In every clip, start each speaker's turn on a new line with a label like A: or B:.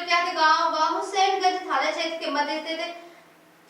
A: कुख्यात गांव व हुसैनगंज थाना क्षेत्र के मध्य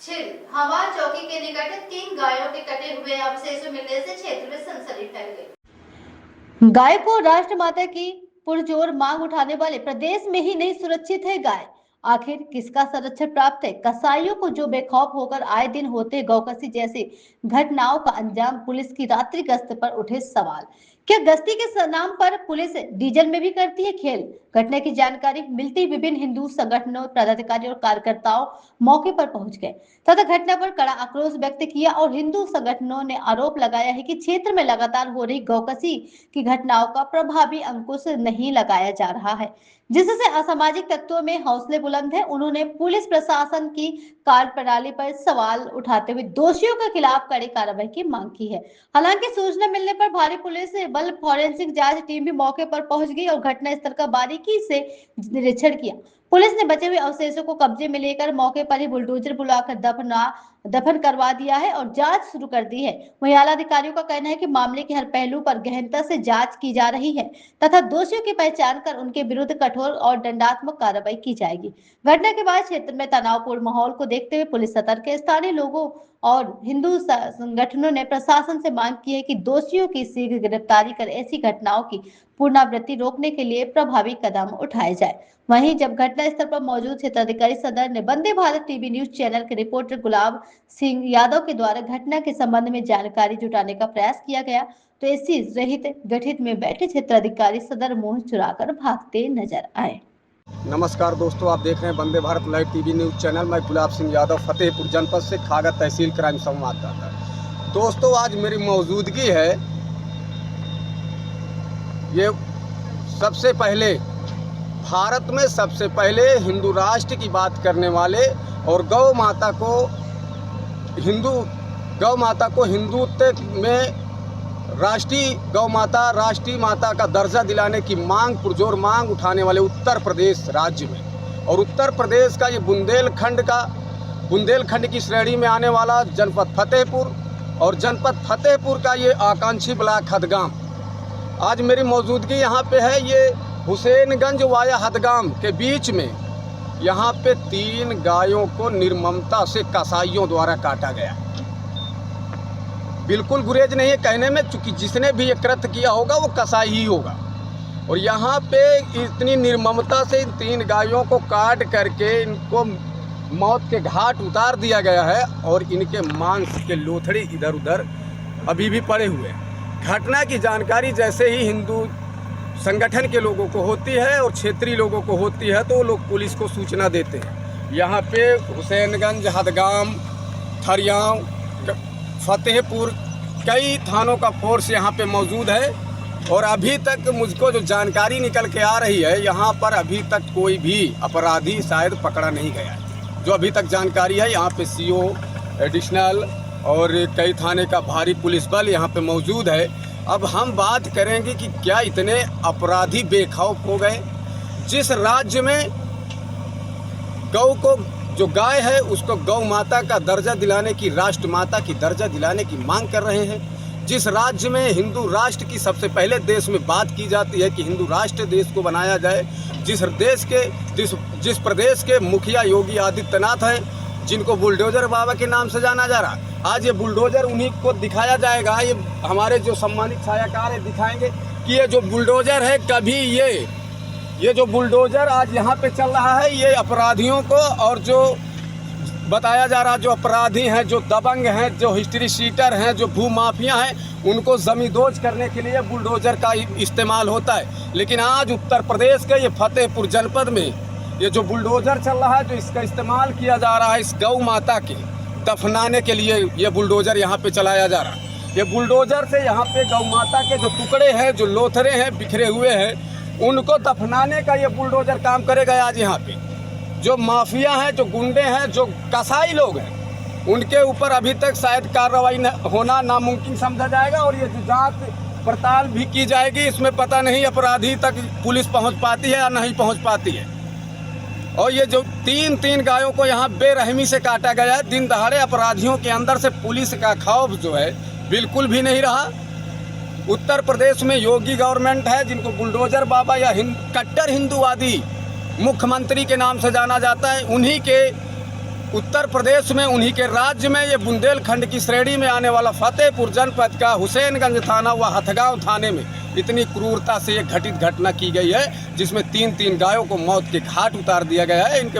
A: स्थित हवा चौकी के निकट 3 गायों के कटे हुए अवशेष मिलने से क्षेत्र में सनसनी फैल गई। गाय को राष्ट्र माता की पुरजोर मांग उठाने वाले प्रदेश में ही नहीं सुरक्षित है गाय। आखिर किसका संरक्षण प्राप्त है? कसाईयों को जो बेखौफ होकर आए दिन होते गौकसी जैसी घटनाओं का अंजाम, पुलिस की रात्रि गश्त पर उठे सवाल। क्या गश्ती के नाम पर पुलिस डीजल में भी करती है खेल? घटना की जानकारी मिलती विभिन्न हिंदू संगठनों, पदाधिकारी और कार्यकर्ताओं मौके पर पहुंच गए तथा घटना पर कड़ा आक्रोश व्यक्त किया और हिंदू संगठनों ने आरोप लगाया है कि क्षेत्र में लगातार हो रही गौकसी की घटनाओं का प्रभावी अंकुश नहीं लगाया जा रहा है, जिससे असामाजिक तत्वों में हौसले बुलंद है। उन्होंने पुलिस प्रशासन की कार्यप्रणाली पर सवाल उठाते हुए दोषियों के खिलाफ कड़ी कार्रवाई की मांग की है। हालांकि सूचना मिलने पर भारी पुलिस बल फॉरेंसिक जांच टीम भी मौके पर पहुंच गई और घटना स्थल का बारीकी से निरीक्षण किया। पुलिस ने बचे हुए अवशेषों को कब्जे में लेकर मौके पर ही बुलडोजर बुलाकर दफन करवा दिया है और जांच शुरू कर दी है। वहीं आला अधिकारियों का कहना है कि मामले के हर पहलू पर गहनता से जांच की जा रही है तथा दोषियों की पहचान कर उनके विरुद्ध कठोर और दंडात्मक कार्रवाई की जाएगी। घटना के बाद क्षेत्र में तनावपूर्ण माहौल को देखते हुए पुलिस सतर्क है। स्थानीय लोगों और हिंदू संगठनों ने प्रशासन से मांग की है कि दोषियों की शीघ्र गिरफ्तारी कर ऐसी घटनाओं की पुनरावृत्ति रोकने के लिए प्रभावी कदम उठाए जाए। वहीं जब घटना स्थल पर मौजूद क्षेत्राधिकारी सदर ने Vande Bharat TV news channel के रिपोर्टर गुलाब सिंह यादव के द्वारा घटना के संबंध में जानकारी जुटाने का प्रयास किया गया तो ऐसी रहित गठित में बैठे क्षेत्राधिकारी सदर मुंह चुराकर भागते नजर आए।
B: नमस्कार दोस्तों, आप देख रहे हैं Vande Bharat live TV news channel. मैं गुलाब सिंह यादव फतेहपुर जनपद से खागा तहसील क्राइम संवाददाता। दोस्तों, आज मेरी मौजूदगी है ये सबसे पहले भारत में सबसे पहले हिंदू राष्ट्र की बात करने वाले और गौ माता को हिंदुत्व में राष्ट्रीय माता का दर्जा दिलाने की मांग, पुरजोर मांग उठाने वाले उत्तर प्रदेश राज्य में और उत्तर प्रदेश का ये बुंदेलखंड की श्रेणी में आने वाला जनपद फतेहपुर और जनपद फतेहपुर का ये आकांक्षी ब्लॉक हदगाम। आज मेरी मौजूदगी यहाँ पे है ये हुसैनगंज वाया हदगाम के बीच में। यहाँ पे 3 गायों को निर्ममता से कसाईयों द्वारा काटा गया। बिल्कुल गुरेज नहीं है कहने में, चूंकि जिसने भी ये कृत्य किया होगा वो कसाई ही होगा। और यहाँ पे इतनी निर्ममता से इन 3 गायों को काट करके इनको मौत के घाट उतार दिया गया है और इनके मांस के लोथड़े इधर उधर अभी भी पड़े हुए हैं। घटना की जानकारी जैसे ही हिंदू संगठन के लोगों को होती है और क्षेत्रीय लोगों को होती है तो वो लोग पुलिस को सूचना देते हैं। यहाँ पे हुसैनगंज, हदगाम, थरियाव, फतेहपुर कई थानों का फोर्स यहाँ पे मौजूद है और अभी तक मुझको जो जानकारी निकल के आ रही है, यहाँ पर अभी तक कोई भी अपराधी शायद पकड़ा नहीं गया है। जो अभी तक जानकारी है, यहाँ पे CO एडिशनल और कई थाने का भारी पुलिस बल यहाँ पे मौजूद है। अब हम बात करेंगे कि क्या इतने अपराधी बेखौफ हो गए। जिस राज्य में गौ को, जो गाय है उसको गौ माता का दर्जा दिलाने की, राष्ट्र माता की दर्जा दिलाने की मांग कर रहे हैं, जिस राज्य में हिंदू राष्ट्र की सबसे पहले देश में बात की जाती है कि हिंदू राष्ट्र देश को बनाया जाए, जिस प्रदेश के मुखिया योगी आदित्यनाथ हैं, जिनको बुलडोजर बाबा के नाम से जाना जा रहा, आज ये बुलडोजर उन्हीं को दिखाया जाएगा। ये हमारे जो सम्मानित छायाकार है दिखाएंगे कि ये जो बुलडोजर है, कभी ये जो बुलडोजर आज यहाँ पे चल रहा है, ये अपराधियों को और जो बताया जा रहा जो अपराधी हैं, जो दबंग हैं, जो हिस्ट्री शीटर हैं, जो भू माफिया हैं, उनको जमींदोज करने के लिए बुलडोजर का इस्तेमाल होता है। लेकिन आज उत्तर प्रदेश के ये फतेहपुर जनपद में ये जो बुलडोजर चल रहा है, जो इसका इस्तेमाल किया जा रहा है इस गौ माता के दफनाने के लिए, ये बुलडोजर यहाँ पे चलाया जा रहा है। ये बुलडोजर से यहाँ पे गौ माता के जो टुकड़े हैं, जो लोथरे हैं, बिखरे हुए हैं, उनको दफनाने का ये बुलडोजर काम करेगा। आज यहाँ पे जो माफिया हैं, जो गुंडे हैं, जो कसाई लोग हैं, उनके ऊपर अभी तक शायद कार्रवाई होना नामुमकिन समझा जाएगा और ये जो जांच पड़ताल भी की जाएगी, इसमें पता नहीं अपराधी तक पुलिस पहुँच पाती है या नहीं पहुँच पाती है। और ये जो 3 गायों को यहाँ बेरहमी से काटा गया है, दिन दहाड़े अपराधियों के अंदर से पुलिस का खौफ जो है बिल्कुल भी नहीं रहा। उत्तर प्रदेश में योगी गवर्नमेंट है, जिनको बुलडोजर बाबा या कट्टर हिंदूवादी मुख्यमंत्री के नाम से जाना जाता है। उन्हीं के उत्तर प्रदेश में, उन्हीं के राज्य में ये बुंदेलखंड की श्रेणी में आने वाला फतेहपुर जनपद का हुसैनगंज थाना व हथगांव थाने में इतनी क्रूरता से ये घटित घटना की गई है, जिसमें 3 गायों को मौत के घाट उतार दिया गया है। इनके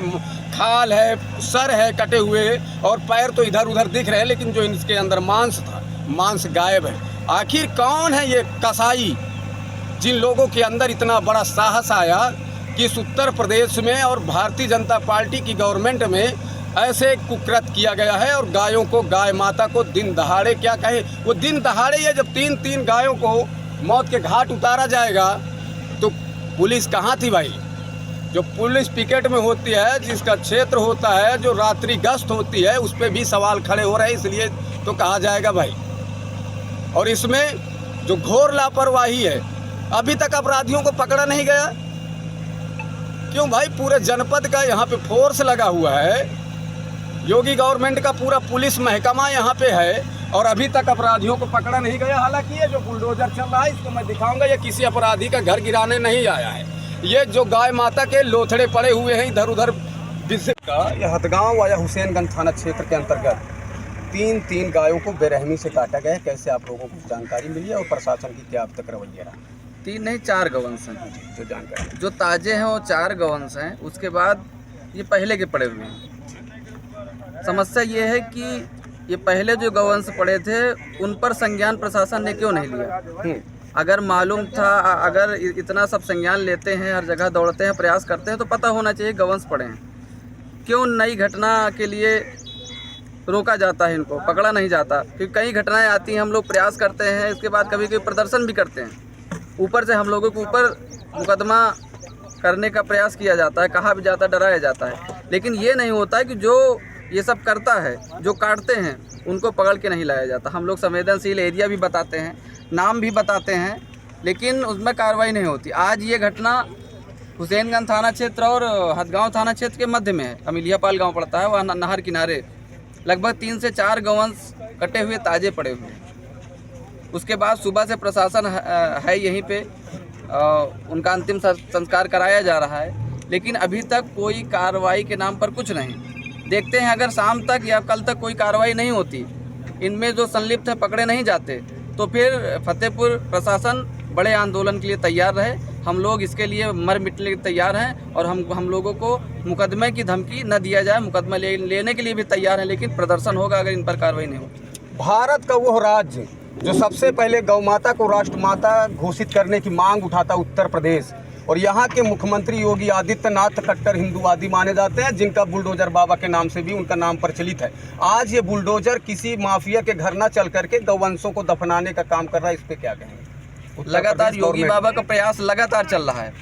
B: खाल है, सर है कटे हुए और पैर तो इधर उधर दिख रहे हैं, लेकिन जो इनके अंदर मांस था, मांस गायब है। आखिर कौन है ये कसाई जिन लोगों के अंदर इतना बड़ा साहस आया कि इस उत्तर प्रदेश में और भारतीय जनता पार्टी की गवर्नमेंट में ऐसे कुकृत किया गया है और गायों को, गाय माता को दिन दहाड़े, क्या कहे वो दिन दहाड़े, ये जब 3 गायों को मौत के घाट उतारा जाएगा तो पुलिस कहाँ थी भाई? जो पुलिस पिकेट में होती है, जिसका क्षेत्र होता है, जो रात्रि गश्त होती है, उस पर भी सवाल खड़े हो रहे हैं, इसलिए तो कहा जाएगा भाई। और इसमें जो घोर लापरवाही है, अभी तक अपराधियों को पकड़ा नहीं गया। क्यों भाई? पूरे जनपद का यहाँ पे फोर्स लगा हुआ है, योगी गवर्नमेंट का पूरा पुलिस महकमा यहाँ पे है और अभी तक अपराधियों को पकड़ा नहीं गया। हालांकि ये जो बुलडोजर चल रहा है, इसको मैं दिखाऊंगा, ये किसी अपराधी का घर गिराने नहीं आया है। ये जो गाय माता के लोथड़े पड़े हुए हैं इधर उधर का, यह हथगांव या हुसैनगंज थाना क्षेत्र के अंतर्गत 3 गायों को बेरहमी से काटा गया है। कैसे आप लोगों को जानकारी मिली है और प्रशासन की क्या अब तक रवैया रहा?
C: 3 नहीं 4 गवंश हैं
B: जो जानकारी,
C: जो ताजे हैं वो 4 गवंश हैं। उसके बाद ये पहले के पड़े हुए हैं। समस्या ये है कि ये पहले जो गवंश पड़े थे उन पर संज्ञान प्रशासन ने क्यों नहीं लिया? अगर मालूम था, अगर इतना सब संज्ञान लेते हैं, हर जगह दौड़ते हैं, प्रयास करते हैं, तो पता होना चाहिए गवंश पड़े हैं। क्यों नई घटना के लिए रोका जाता है, इनको पकड़ा नहीं जाता? क्योंकि कई घटनाएं आती हैं, हम लोग प्रयास करते हैं, इसके बाद कभी कभी प्रदर्शन भी करते हैं, ऊपर से हम लोगों के ऊपर मुकदमा करने का प्रयास किया जाता है, कहा भी जाता है, डराया जाता है। लेकिन ये नहीं होता है कि जो ये सब करता है, जो काटते हैं, उनको पकड़ के नहीं लाया जाता। हम लोग संवेदनशील एरिया भी बताते हैं, नाम भी बताते हैं, लेकिन उसमें कार्रवाई नहीं होती। आज ये घटना हुसैनगंज थाना क्षेत्र और हथगांव थाना क्षेत्र के मध्य में है। अमिलियापाल गांव पड़ता है, वहाँ नहर किनारे लगभग 3 से 4 गवंश कटे हुए ताजे पड़े हुए हैं। उसके बाद सुबह से प्रशासन है यहीं पे, उनका अंतिम संस्कार कराया जा रहा है, लेकिन अभी तक कोई कार्रवाई के नाम पर कुछ नहीं। देखते हैं अगर शाम तक या कल तक कोई कार्रवाई नहीं होती, इनमें जो संलिप्त हैं पकड़े नहीं जाते, तो फिर फतेहपुर प्रशासन बड़े आंदोलन के लिए तैयार रहे। हम लोग इसके लिए मर मिटने के लिए तैयार हैं और हम लोगों को मुकदमे की धमकी न दिया जाए, मुकदमा लेने के लिए भी तैयार हैं, लेकिन प्रदर्शन होगा अगर इन पर कार्रवाई नहीं होती।
B: भारत का वो राज्य जो सबसे पहले गौ माता को राष्ट्रमाता घोषित करने की मांग उठाता उत्तर प्रदेश, और यहाँ के मुख्यमंत्री योगी आदित्यनाथ कट्टर हिंदूवादी माने जाते हैं, जिनका बुलडोजर बाबा के नाम से भी उनका नाम प्रचलित है। आज ये बुलडोजर किसी माफिया के घर न चल करके गौवंशों को दफनाने का काम कर रहा है, इस पे क्या कहेंगे?
C: लगातार योगी बाबा का प्रयास लगातार चल रहा है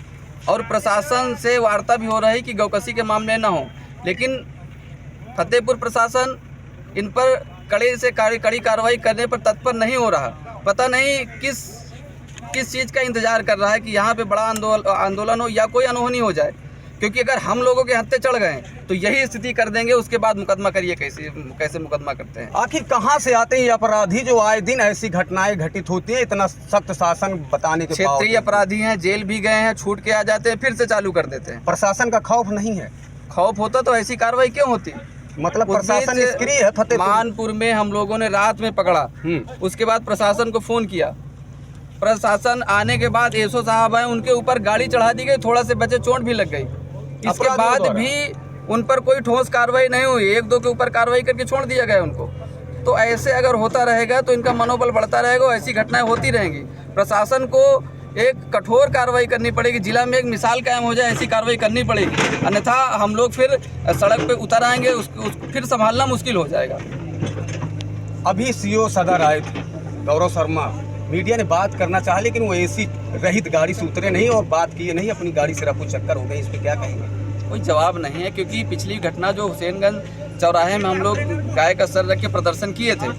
C: और प्रशासन से वार्ता भी हो रही है कि गौकसी के मामले न हो, लेकिन फतेहपुर प्रशासन इन पर कड़ी से कड़ी कार्रवाई करने पर तत्पर नहीं हो रहा। पता नहीं किस चीज़ का इंतजार कर रहा है कि यहाँ पे बड़ा आंदोलन हो या कोई अनहोनी हो जाए, क्योंकि अगर हम लोगों के हत्थे चढ़ गए तो यही स्थिति कर देंगे। उसके बाद मुकदमा करिए, कैसे मुकदमा करते हैं?
B: आखिर कहाँ से आते हैं ये अपराधी जो आए दिन ऐसी घटनाएं घटित होती है, इतना सख्त शासन बताने के बाद?
C: क्षेत्रीय अपराधी हैं, जेल भी गए हैं, छूट के आ जाते हैं, फिर से चालू कर देते हैं।
B: प्रशासन का खौफ नहीं है?
C: खौफ होता तो ऐसी कार्रवाई क्यों होती?
B: मतलब प्रशासन निष्क्रिय है। फतेहपुर
C: मानपुर में हम लोगों ने रात में पकड़ा, उसके बाद प्रशासन को फोन किया, प्रशासन आने के बाद एसओ साहब आए, उनके ऊपर गाड़ी चढ़ा दी गई, थोड़ा से बचे चोट भी लग गई। इसके बाद भी उन पर कोई ठोस कार्रवाई नहीं हुई, 1-2 के ऊपर कार्रवाई करके छोड़ दिया गया उनको। तो ऐसे अगर होता रहेगा तो इनका मनोबल बढ़ता रहेगा, ऐसी घटनाएं होती रहेंगी। प्रशासन को एक कठोर कार्रवाई करनी पड़ेगी, जिला में एक मिसाल कायम हो जाए, ऐसी कार्रवाई करनी पड़ेगी, अन्यथा हम लोग फिर सड़क पे उतर आएंगे, फिर संभालना मुश्किल हो जाएगा।
B: अभी सीओ सदर आए थे गौरव शर्मा, मीडिया ने बात करना चाहा, लेकिन वो एसी रहित गाड़ी से उतरे नहीं और बात किए नहीं, अपनी गाड़ी से रफू चक्कर हो गई। इस पर क्या कहेंगे?
C: कोई जवाब नहीं है, क्योंकि पिछली घटना जो हुसैनगंज चौराहे में हम लोग गाय का सर रख के प्रदर्शन किए थे,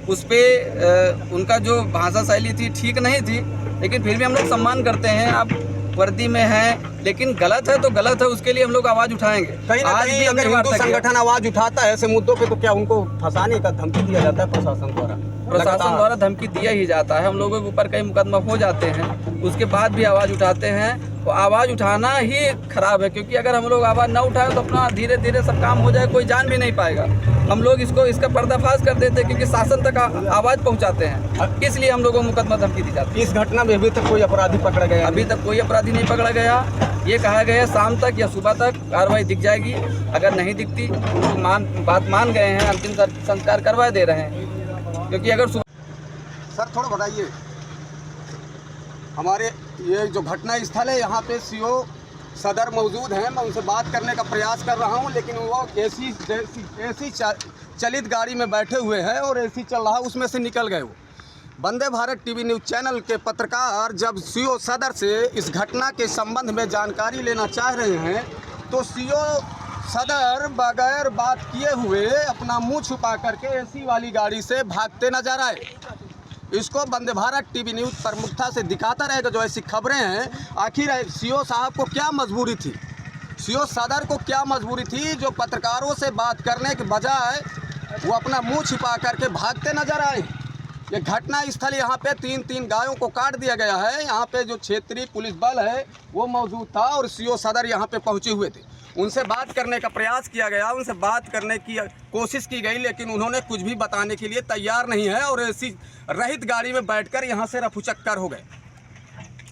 C: उस पर उनका जो भाषा शैली थी ठीक नहीं थी, लेकिन फिर भी हम लोग सम्मान करते हैं। आप वर्दी में हैं, लेकिन गलत है तो गलत है, उसके लिए हम लोग आवाज़ उठाएंगे।
B: आज भी अगर हिंदू संगठन आवाज़ उठाता है ऐसे मुद्दों पे, तो क्या उनको फंसाने का धमकी दिया जाता है प्रशासन द्वारा?
C: प्रशासन द्वारा धमकी दिया ही जाता है। हम लोगों के ऊपर कई मुकदमा हो जाते हैं, उसके बाद भी आवाज़ उठाते हैं वो आवाज़ उठाना ही खराब है, क्योंकि अगर हम लोग आवाज़ ना उठाएं तो अपना धीरे धीरे सब काम हो जाए, कोई जान भी नहीं पाएगा। हम लोग इसका पर्दाफाश कर देते हैं, क्योंकि शासन तक आवाज़ पहुंचाते हैं, इसलिए हम लोगों को मुकदमा धमकी दी जाती है।
B: इस घटना में अभी तक कोई अपराधी पकड़ा गया?
C: अभी तक कोई अपराधी नहीं पकड़ा गया। ये कहा गया शाम तक या सुबह तक कार्रवाई दिख जाएगी। अगर नहीं दिखती तो बात मान गए हैं, अंतिम संस्कार करवा दे रहे हैं, क्योंकि अगर
B: सर थोड़ा बताइए, हमारे ये जो घटना स्थल है यहाँ पे सीओ सदर मौजूद हैं, मैं उनसे बात करने का प्रयास कर रहा हूँ, लेकिन वो एसी चलित गाड़ी में बैठे हुए हैं और एसी चल रहा है, उसमें से निकल गए। वो Vande Bharat TV news channel के पत्रकार जब सीओ सदर से इस घटना के संबंध में जानकारी लेना चाह रहे हैं तो सीओ सदर बगैर बात किए हुए अपना मुंह छुपा करके एसी वाली गाड़ी से भागते नजर आए। इसको वंदे भारत टीवी न्यूज़ प्रमुखता से दिखाता रहेगा जो ऐसी खबरें हैं। आखिर सीओ साहब को क्या मजबूरी थी, सीओ सदर को क्या मजबूरी थी जो पत्रकारों से बात करने के बजाय वो अपना मुंह छिपा करके भागते नजर आए। ये घटना स्थल यहाँ पे तीन गायों को काट दिया गया है। यहाँ पे जो क्षेत्रीय पुलिस बल है वो मौजूद था और सीओ सदर यहाँ पे पहुँचे हुए थे। उनसे बात करने का प्रयास किया गया, उनसे बात करने की कोशिश की गई, लेकिन उन्होंने कुछ भी बताने के लिए तैयार नहीं है और ऐसी रहित गाड़ी में बैठकर यहाँ से रफूचक्कर हो गए।